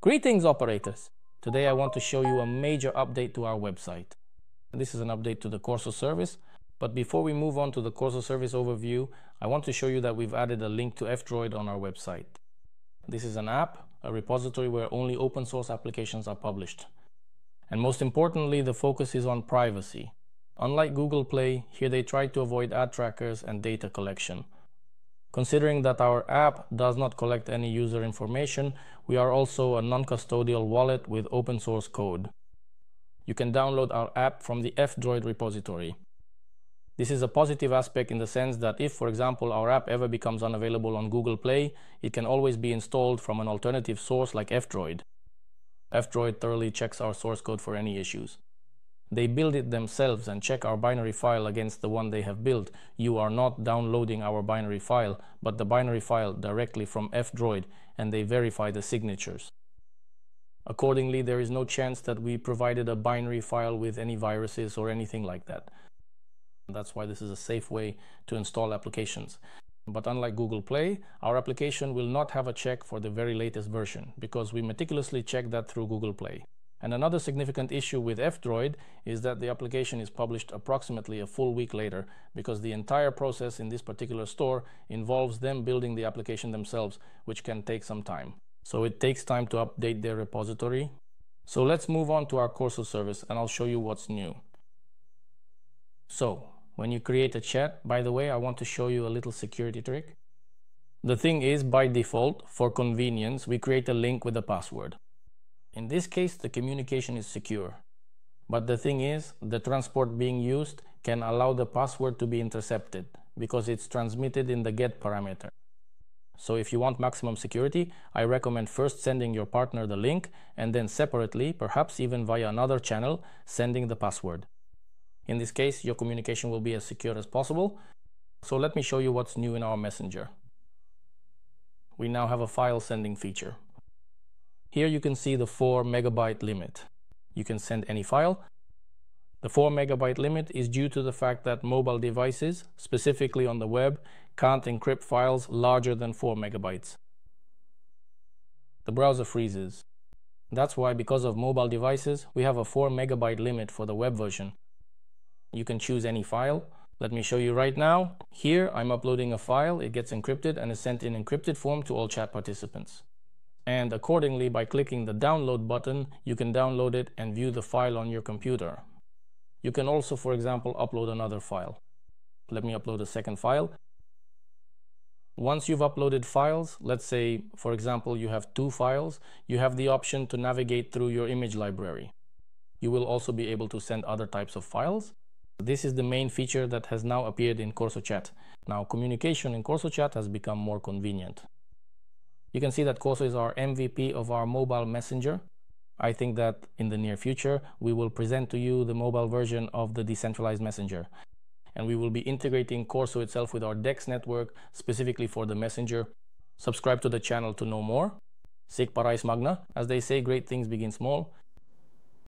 Greetings operators! Today I want to show you a major update to our website. This is an update to the Corsa service, but before we move on to the Corsa service overview, I want to show you that we've added a link to F-Droid on our website. This is an app, a repository where only open source applications are published. And most importantly, the focus is on privacy. Unlike Google Play, here they try to avoid ad trackers and data collection. Considering that our app does not collect any user information, we are also a non-custodial wallet with open source code. You can download our app from the F-Droid repository. This is a positive aspect in the sense that if, for example, our app ever becomes unavailable on Google Play, it can always be installed from an alternative source like F-Droid. F-Droid thoroughly checks our source code for any issues. They build it themselves and check our binary file against the one they have built. You are not downloading our binary file, but the binary file directly from F-Droid, and they verify the signatures. Accordingly, there is no chance that we provided a binary file with any viruses or anything like that. That's why this is a safe way to install applications. But unlike Google Play, our application will not have a check for the very latest version, because we meticulously check that through Google Play. And another significant issue with F-Droid is that the application is published approximately a full week later, because the entire process in this particular store involves them building the application themselves, which can take some time. So it takes time to update their repository. So let's move on to our Corsa service and I'll show you what's new. So when you create a chat, by the way, I want to show you a little security trick. The thing is, by default, for convenience, we create a link with a password. In this case, the communication is secure. But the thing is, the transport being used can allow the password to be intercepted because it's transmitted in the get parameter. So if you want maximum security, I recommend first sending your partner the link and then separately, perhaps even via another channel, sending the password. In this case, your communication will be as secure as possible. So let me show you what's new in our messenger. We now have a file sending feature. Here you can see the 4 megabyte limit. You can send any file. The 4 megabyte limit is due to the fact that mobile devices, specifically on the web, can't encrypt files larger than 4 megabytes. The browser freezes. That's why, because of mobile devices, we have a 4 megabyte limit for the web version. You can choose any file. Let me show you right now. Here I'm uploading a file, it gets encrypted and is sent in encrypted form to all chat participants. And accordingly, by clicking the download button, you can download it and view the file on your computer. You can also, for example, upload another file. Let me upload a second file. Once you've uploaded files, let's say, for example, you have 2 files, you have the option to navigate through your image library. You will also be able to send other types of files. This is the main feature that has now appeared in Corsa Chat. Now, communication in Corsa Chat has become more convenient. You can see that Corsa is our MVP of our mobile messenger. I think that in the near future, we will present to you the mobile version of the decentralized messenger. And we will be integrating Corsa itself with our DEX network, specifically for the messenger. Subscribe to the channel to know more. Sic parais magna. As they say, great things begin small.